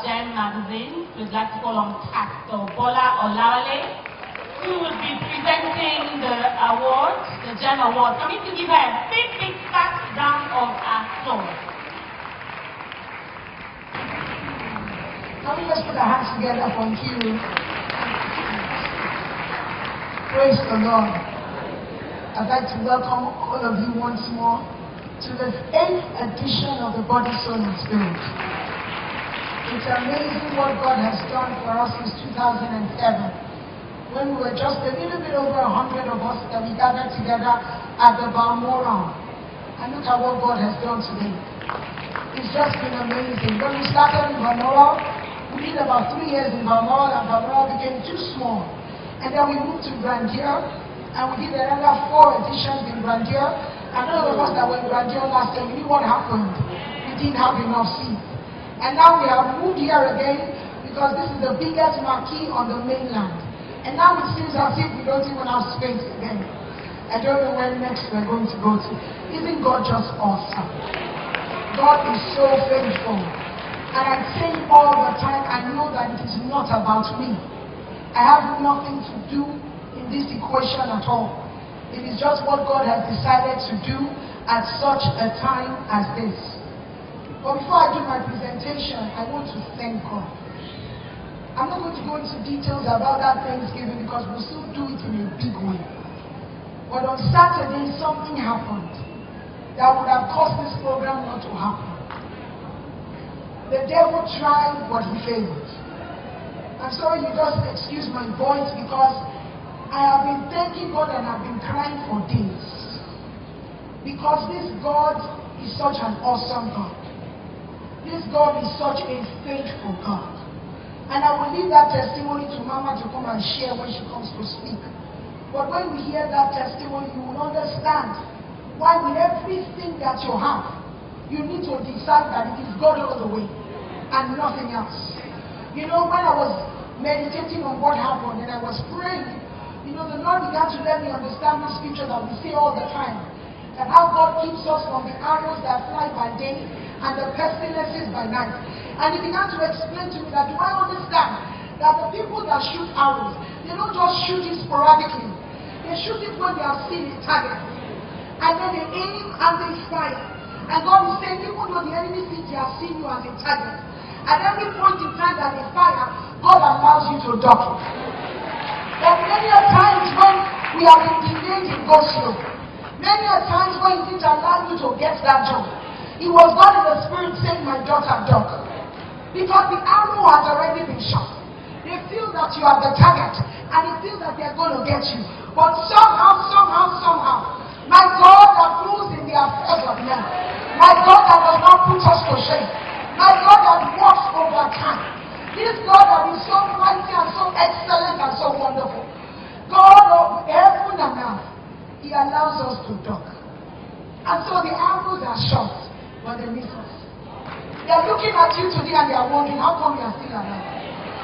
Gem magazine. We'd like to call on Pastor Bola Olawale, who will be presenting the award, the Gem Award. Can we give her a big fat round of applause? Can we just put our hands together for you? Praise the Lord. I'd like to welcome all of you once more to the 8th edition of the Body, Soul, and Spirit. It's amazing what God has done for us since 2007, when we were just a little bit over 100 of us that we gathered together at the Bola. And look at what God has done today. It's just been amazing. When we started in Bola, we did about 3 years in Bola, and Bola became too small. And then we moved to Grandier, and we did another 4 editions in Grandier. And all of us that were in Grandier last time, we knew what happened. We didn't have enough seats. And now we have moved here again because this is the biggest marquee on the mainland. And now it seems as if we don't even have space again. I don't know where next we're going to go to. Isn't God just awesome? God is so faithful. And I say all the time, I know that it is not about me. I have nothing to do in this equation at all. It is just what God has decided to do at such a time as this. But before I do my presentation, I want to thank God. I'm not going to go into details about that Thanksgiving because we'll still do it in a big way. But on Saturday, something happened that would have caused this program not to happen. The devil tried, but he failed. I'm sorry, you just excuse my voice because I have been thanking God and I've been crying for days. Because this God is such an awesome God. This God is such a faithful God. And I will leave that testimony to Mama to come and share when she comes to speak. But when we hear that testimony, you will understand why with everything that you have, you need to decide that it is God all the way and nothing else. You know, when I was meditating on what happened and I was praying, you know, the Lord began to let me understand this scripture that we say all the time. That how God keeps us from the arrows that fly by day and the pestilences by night. And He began to explain to me that, do I understand that the people that shoot arrows, they don't just shoot it sporadically. They shoot it when they have seen a target. And then they aim and they fire. And God is saying, even though the enemy thinks they have seen you as a target, at every point in time that they fire, God allows you to duck. There are many times when we have been delayed in go slow. Many times when He didn't allow you to get that job. It was God in the Spirit saying, my daughter, duck. Because the arrow has already been shot. They feel that you are the target. And they feel that they are going to get you. But somehow, my God that rules in the affairs of men. My God that does not put us to shame. My God that works over time. This God that is so mighty and so excellent and so wonderful. God of heaven and earth. He allows us to duck. And so the arrows are shot, but they miss us. They are looking at you today and they are wondering, how come you are still alive?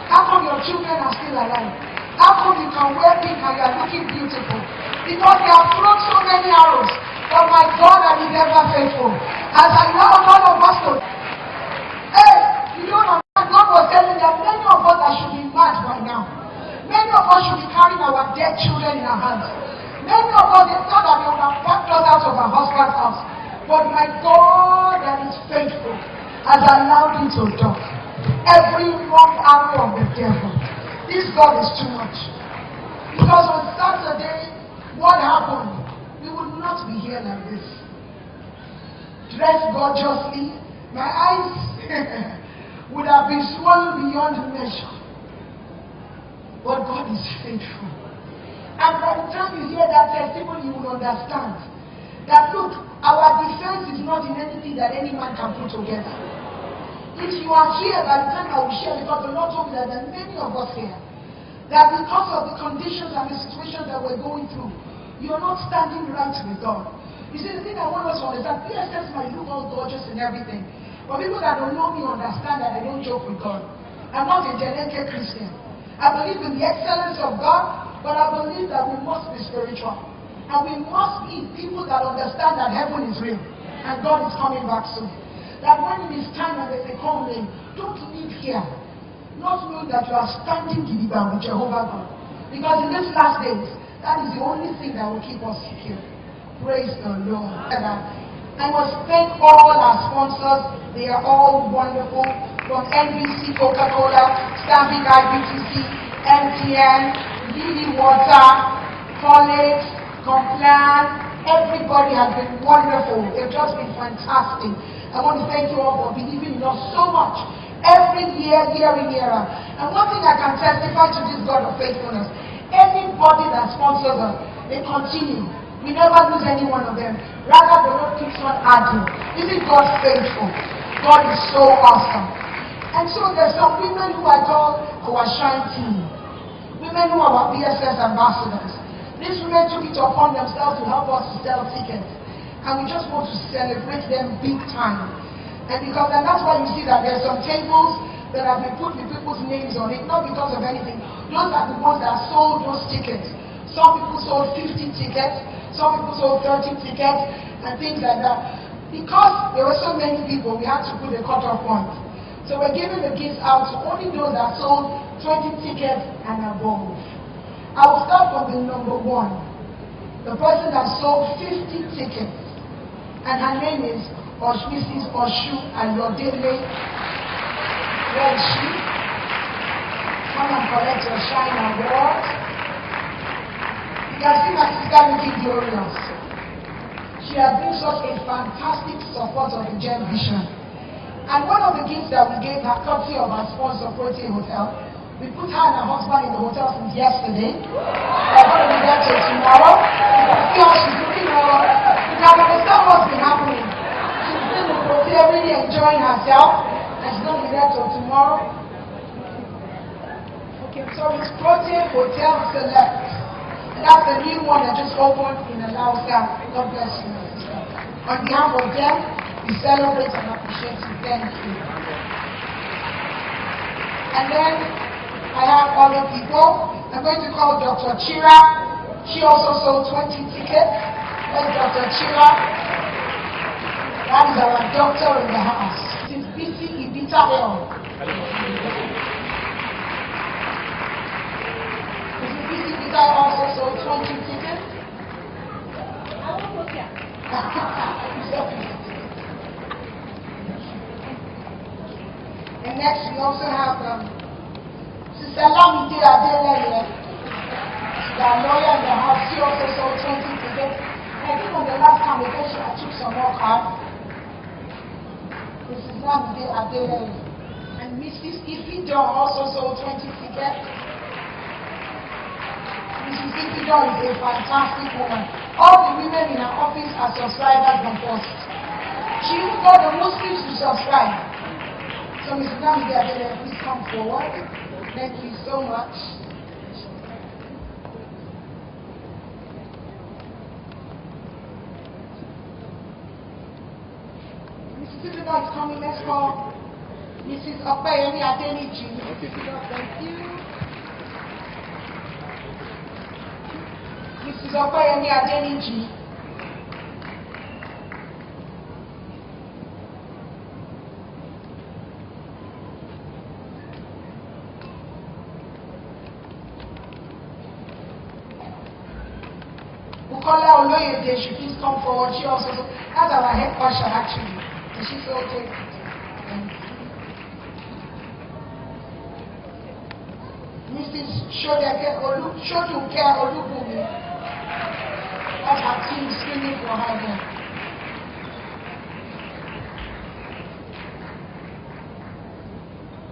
How come your children are still alive? How come you can wear pink and you are looking beautiful? Because they have thrown so many arrows. But my God that is ever faithful has allowed all of us to. Hey, you don't know. God was telling them, many of us that should be mad by now. Many of us should be carrying our dead children in our hands. Many of us, they thought that they would have packed us out of our husband's house. But my God that is faithful has allowed you to duck every wrong arrow of the devil. This God is too much. Because on Saturday, what happened? We would not be here like this. Dressed gorgeously, my eyes would have been swollen beyond measure. But God is faithful. And by the time you hear that testimony, you will understand that, look, our defense is not in anything that any man can put together. If you are here, by the time I will share, because the Lord told me that there are many of us here, that because of the conditions and the situations that we're going through, you're not standing right with God. You see, the thing I want us to understand, BSS might look all gorgeous and everything, but people that don't know me understand that I don't joke with God. I'm not a Jelenke Christian. I believe in the excellence of God, but I believe that we must be spiritual. And we must be people that understand that heaven is real and God is coming back soon. that when it is time and they come in, don't leave here not knowing that you are standing Gidiba with Jehovah God. Because in these last days, that is the only thing that will keep us secure. Praise the Lord. I must thank all our sponsors. They are all wonderful. From NBC, Coca-Cola, Stanbic IBTC, MTN, Lily Water, College, Complan. Everybody has been wonderful. They've just been fantastic. I want to thank you all for believing in us so much. Every year, year in, year out. And one thing I can testify to this God of faithfulness, anybody that sponsors us, they continue. We never lose any one of them. Rather, the Lord keeps on adding. Isn't God faithful? God is so awesome. And so there's some women who I call our shine team. Women who are our BSS ambassadors. These women took it upon themselves to help us to sell tickets. And we just want to celebrate them big time. And that's why you see that there's some tables that have been put with people's names on it, not because of anything. Those are the ones that sold those tickets. Some people sold 50 tickets, some people sold 30 tickets, and things like that. Because there were so many people, we had to put a cutoff point. So we're giving the gifts out to only those that sold 20 tickets and above. I will start from the number one. The person that sold 50 tickets, and her name is Mrs. Oshu Ayodele. Where is she? Come and collect your Shine Award. You can see my sister looking glorious. She has been such a fantastic support of the Gem Vision. And one of the gifts that we gave her, courtesy of our sponsor, Protein Hotel, we put her and her husband in the hotel since yesterday. They're going to be there till tomorrow. You can see how she's looking over. You can understand what's been happening. She's been in the hotel really enjoying herself. And she's going to be there till tomorrow. Okay, so it's Protein Hotel Select. And that's the new one that just opened in Alaska. God bless you, my sister. On behalf of them, we celebrate and appreciate you. Thank you. And then I have other people. I'm going to call Dr. Chira. She also sold 20 tickets. That's Dr. Chira. That is our doctor in the house. Since BC Ibita Hill. Mrs. BC Ibita also sold 20 tickets. I won't look at. And next we also have Sister Lamide Adeleye, the lawyer in the house. She also sold 20 tickets. And I think on the last time I took some more cards. Mrs. Lamide Adeleye. And Mrs. Ifidon also sold 20 tickets. Mrs. Ifidon is a fantastic woman. All the women in her office are subscribers from Post. She even got the Muslims to subscribe. So Mrs. Lamide Adeleye, please come forward. Thank you so much. Mrs. Ifidon is coming. Let's call Mrs. Opeyemi Adeniji. Thank you. Mrs. Opeyemi Adeniji. Bukola Oloyede, she please come forward. She also, that's our head usher actually. And she's okay. Mrs. Shoduke Olubumi. That's her team screaming for her there.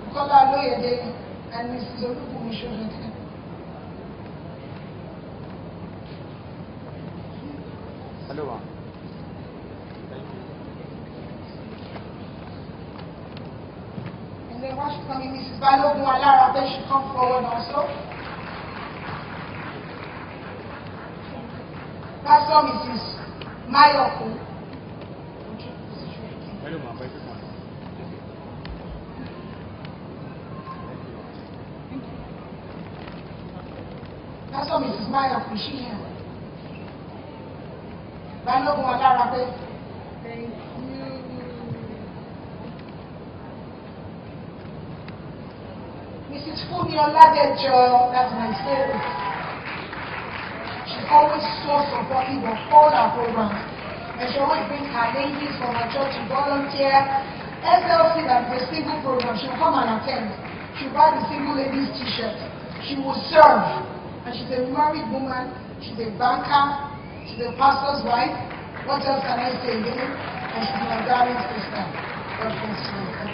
Bukola Oloyede and Mrs. Olubumi Shoduke. Hello. And then while she's coming, Mrs. Balogun Alara, then she come forward also. Pastor Mrs. Mayoku. Hello, ma'am. Pastor Mrs. Mayoku, is she here? Balogun Alara, thank you. Mrs. Fumi Oladejo, that's my spirit. She's always so supportive of all our programs. And she always brings her ladies from her church to volunteer. SLC, that's the single program, she'll come and attend. She'll buy the single ladies t-shirt. She will serve. And she's a married woman. She's a banker. She's a pastor's wife. What else can I say again? And she's my darling sister. God bless you.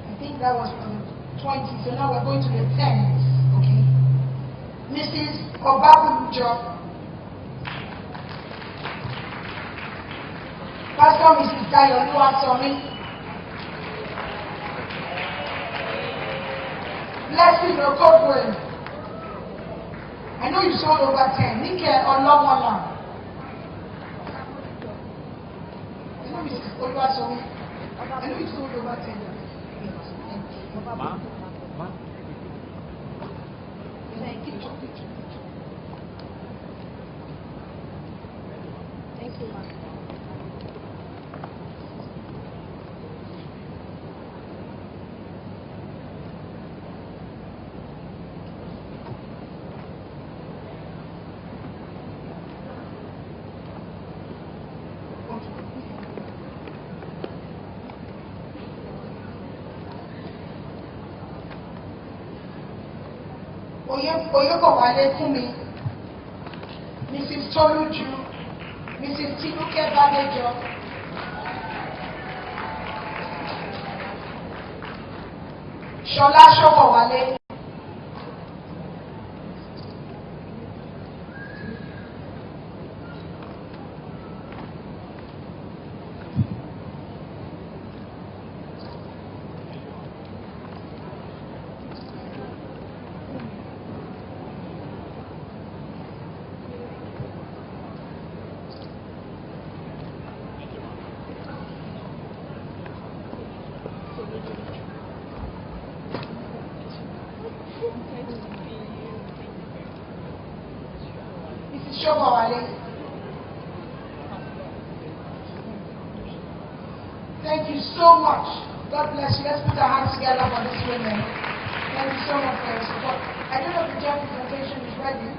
I think that was from 20, so now we're going to the 10s, okay? Mrs. Obabujo. Pastor Mrs. Dayo Luatomi. Blessing Okodwe. I know you sold over 10. Nike Olawale. I know Mrs. Oluwatomi. I know you sold over 10. Ma? Thank you, Ma. Oyokowale Kumi, Mrs. Toluju, Mrs. Tinuke Badejo, Shola Shokowale, Mrs. Shokowale. Thank you so much. God bless you. Let's put our hands together for this women. Thank you so much for your support. I don't know if the job presentation is ready.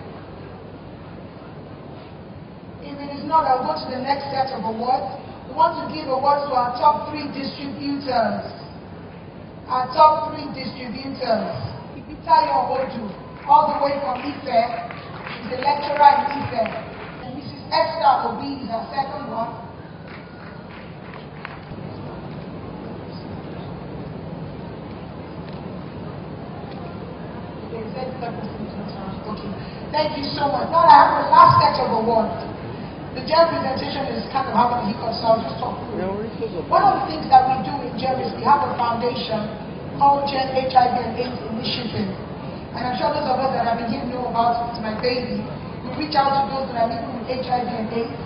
If it is not, I'll go to the next set of awards. We want to give awards to our top 3 distributors. Our top 3 distributors. Ibitayo Odu, all the way from Ife. She's a lecturer in Ife. And Mrs. Esther Obi is our second one. Okay. Thank you so much. Now I have the last set of awards. The GEM presentation is kind of having a hiccup, so I'll just talk through it. One of the things that we do in GEM is we have a foundation called GEM HIV and AIDS Initiative. And I'm sure those of us that have been here know about it. It's my baby. We reach out to those that are living with HIV and AIDS,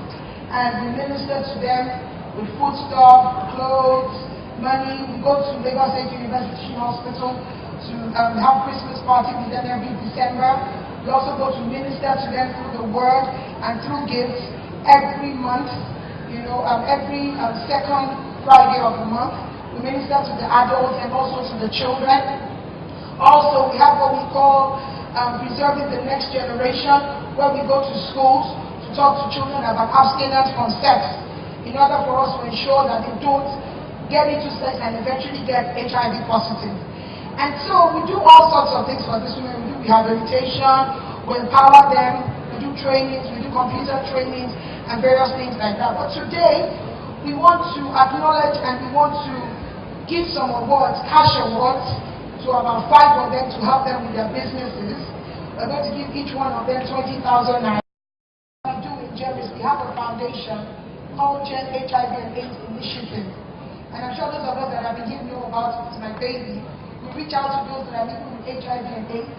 and we minister to them with foodstuff, clothes, money. We go to Lagos State University Hospital to have Christmas party with them every December. We also go to minister to them through the word and through gifts every month. You know, every second Friday of the month, we minister to the adults and also to the children. Also, we have what we call preserving the next generation, where we go to schools to talk to children about abstinence from sex, in order for us to ensure that they don't get into sex and eventually get HIV positive. And so we do all sorts of things for these women. We do rehabilitation, we empower them, we do trainings, we do computer trainings, and various things like that. But today, we want to acknowledge and we want to give some awards, cash awards, to about 5 of them to help them with their businesses. We're going to give each one of them 20,000 naira. What we do in GEM is we have a foundation called GEM HIV and AIDS Initiative. And I'm sure those of us that have been here know about it. It's my baby. We reach out to those that are living with HIV and AIDS,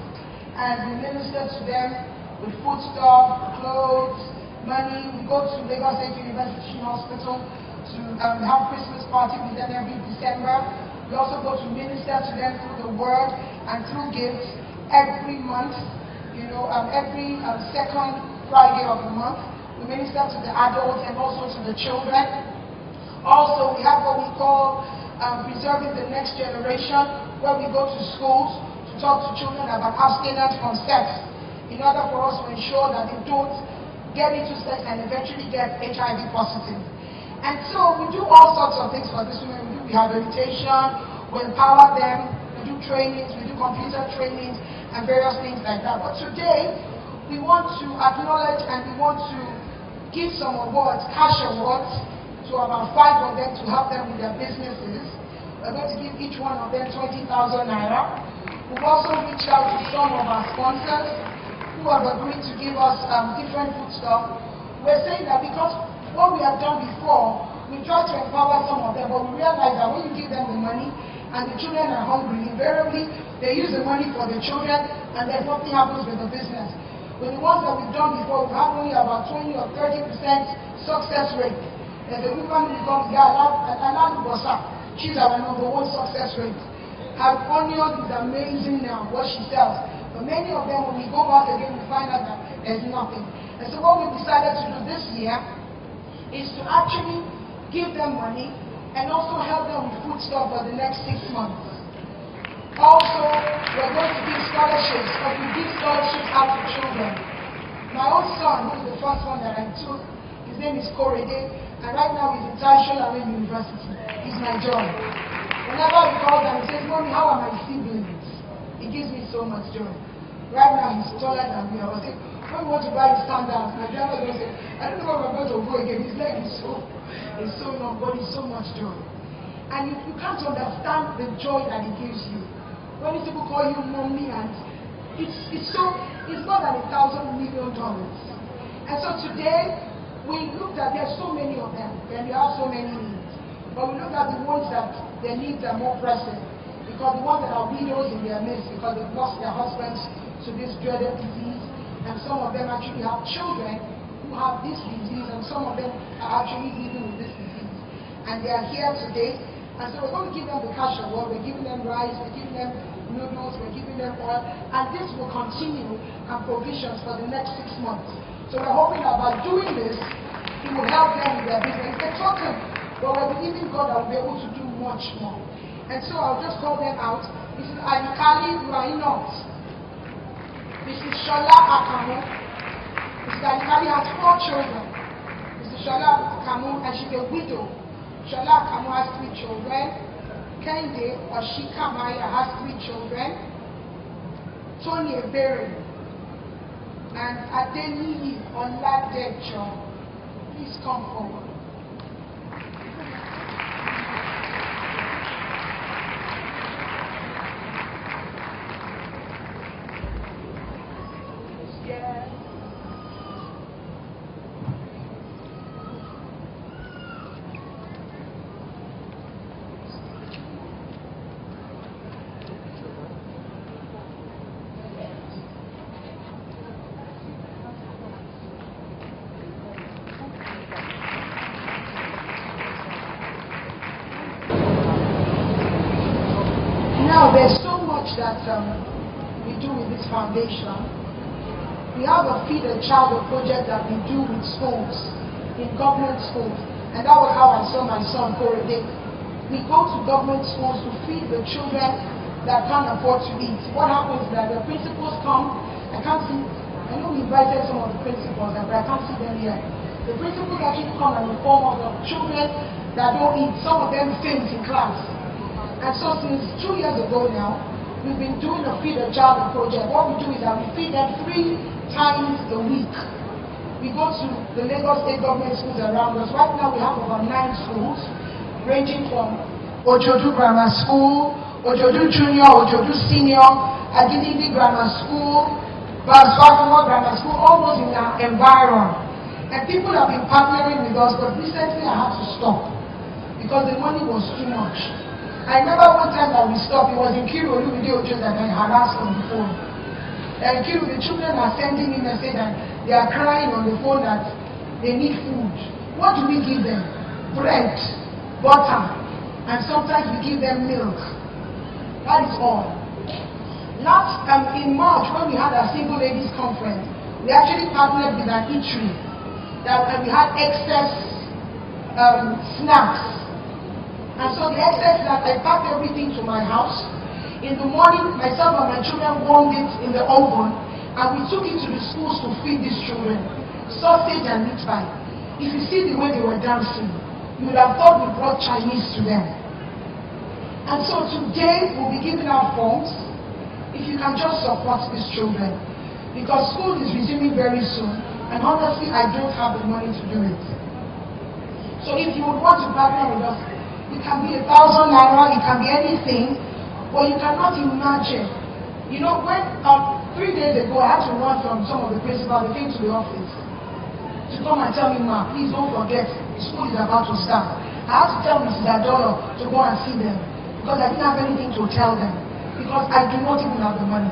and we minister to them with foodstuff, clothes, money. We go to Lagos State University Hospital to have Christmas party with them every December. We also go to minister to them through the word and through gifts every month. You know, every second Friday of the month, we minister to the adults and also to the children. Also, we have what we call preserving the next generation, where we go to schools to talk to children about abstinence from sex, in order for us to ensure that they don't get into sex and eventually get HIV positive. And so we do all sorts of things for these women. We do rehabilitation, we empower them, we do trainings, we do computer trainings, and various things like that. But today, we want to acknowledge and we want to give some awards, cash awards, to about 5 of them to help them with their businesses. We're going to give each one of them 20,000 naira. We've also reached out to some of our sponsors who have agreed to give us different food stuff. We're saying that because what we have done before, we try to empower some of them, but we realize that when you give them the money and the children are hungry, invariably they use the money for the children and then nothing happens with the business. With the ones that we've done before, we have only about 20 or 30% success rate. And the woman who becomes she's our #1 success rate. Her onion is amazing now, what she sells. But many of them, when we go back again, we find out that there's nothing. And so what we decided to do this year is to actually give them money and also help them with food stuff for the next 6 months. Also, we're going to give scholarships, but we give scholarships out to children. My own son, who is the first one that I took, his name is Korede, and right now he's in Taishola University. He's my joy. Whenever he calls and he says, "Mommy, how are my siblings?" It gives me so much joy. Right now he's taller than me. I was saying, when we want to buy his sandals, my driver will say, "I don't know where we're going to go again." His leg is so long, but it's so much joy. And you can't understand the joy that it gives you. When these people call you mommy, and it's more than $1,000 million. And so today, we looked at, there's so many of them, and they have so many needs. But we looked at the ones that their needs are more pressing, because the ones that are widows in their midst, because they've lost their husbands to this dreaded disease, and some of them actually have children who have this disease, and some of them are actually living with this disease. And they are here today, and so we're going to give them the cash award, we're giving them rice, we're giving them noodles, we're giving them oil, and this will continue and provisions for the next 6 months. So we're hoping that by doing this, it will help them with their business. They're talking, but we're believing God that we'll be able to do much more. And so I'll just call them out. This is Ayukali Rainot. This is Shola Akamu. This is Ayukali has 4 children. This is Shola Akamu, and she's a widow. Shola Akamu has 3 children. Kende Oshika Maya has 3 children. Tony Ebere and Adeniyi Oladejo. Please come forward. Now, there's so much that we do with this foundation. We have a Feed a Child project that we do with schools, in government schools. And that was how I saw my son Korede. We go to government schools to feed the children that can't afford to eat. What happens is that the principals come, I know we invited some of the principals, but I can't see them here. The principals actually come and inform of the children that don't eat. Some of them faint in class. And so since 2 years ago now, we've been doing a Feed a Child project. What we do is that we feed them 3 times a week. We go to the Lagos State government schools around us. Right now we have about 9 schools, ranging from Ojodu Grammar School, Ojodu Junior, Ojodu Senior, Agididi Grammar School, Baswakumo Grammar School, all those in our environment. And people have been partnering with us, but recently I had to stop because the money was too much. I remember one time that we stopped, it was in Kiru video that I harassed on the phone. And Kiru, the children are sending me message and they are crying on the phone that they need food. What do we give them? Bread, butter, and sometimes we give them milk. That is all. In March, when we had our Single Ladies Conference, we actually partnered with an eatery that we had excess snacks. And so the excess snacks, I packed everything to my house. In the morning, myself and my children warmed it in the oven, and we took it to the schools to feed these children. Sausage and meat pie. If you see the way they were dancing, you would have thought we brought Chinese to them. And so today, we'll be giving out forms. If you can just support these children. Because school is resuming very soon. And honestly, I don't have the money to do it. So if you would want to partner with us, it can be 1,000 naira, it can be anything. But you cannot imagine. You know, when 3 days ago, I had to run from some of the principals. They came to the office to come and tell me, Ma, please don't forget, school is about to start. I had to tell Mrs. Adolo to go and see them. Because I didn't have anything to tell them. Because I do not even have the money.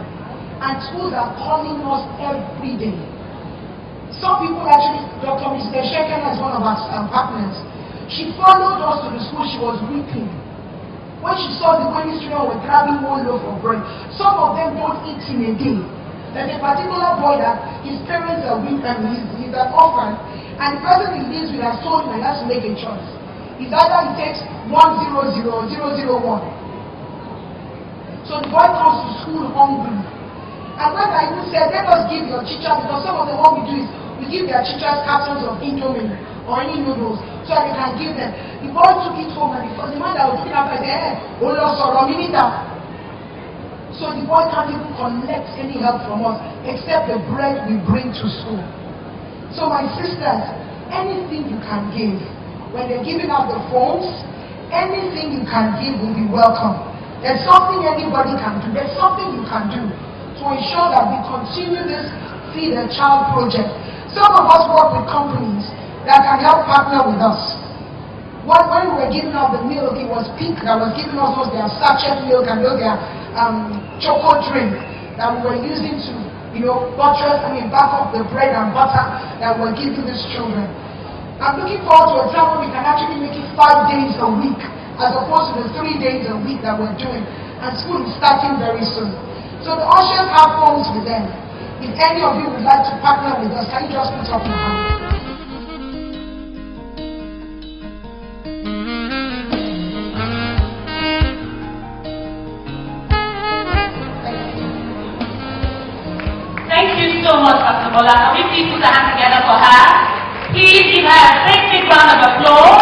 And schools are calling us every day. Some people actually, Dr. Mr. Shekena is one of our partners. She followed us to the school, she was weeping. When she saw the way these children were grabbing one loaf of bread, some of them don't eat in a day. There's a particular boy that his parents are weak and he's an orphan, and the person he lives with has told him he has to make a choice. It's either he takes 100 or 001. So the boy comes to school hungry. And when I even said, let us give your teacher, because some of them what we do is we give their teachers cartons of Indomie or any noodles so that they can give them. The boy took it home and the man that was looking after said, oh Lord, so the boy can't even collect any help from us except the bread we bring to school. So my sisters, anything you can give, when they're giving out the phones, anything you can give will be welcome. There's something anybody can do. There's something you can do to ensure that we continue this Feed a Child project. Some of us work with companies that can help partner with us. When we were giving out the milk, it was Pink that was giving us those their sachet milk and those their chocolate drink that we were using to, back up the bread and butter that we're giving these children. I'm looking forward to a time when we can actually make it 5 days a week as opposed to the 3 days a week that we're doing. And school is starting very soon. So the ushers have phones with them. If any of you would like to partner with us, can you just put up your hand? Thank you so much, Pastor Bola. Can we please put our hands together for her? Please give her a big round of applause.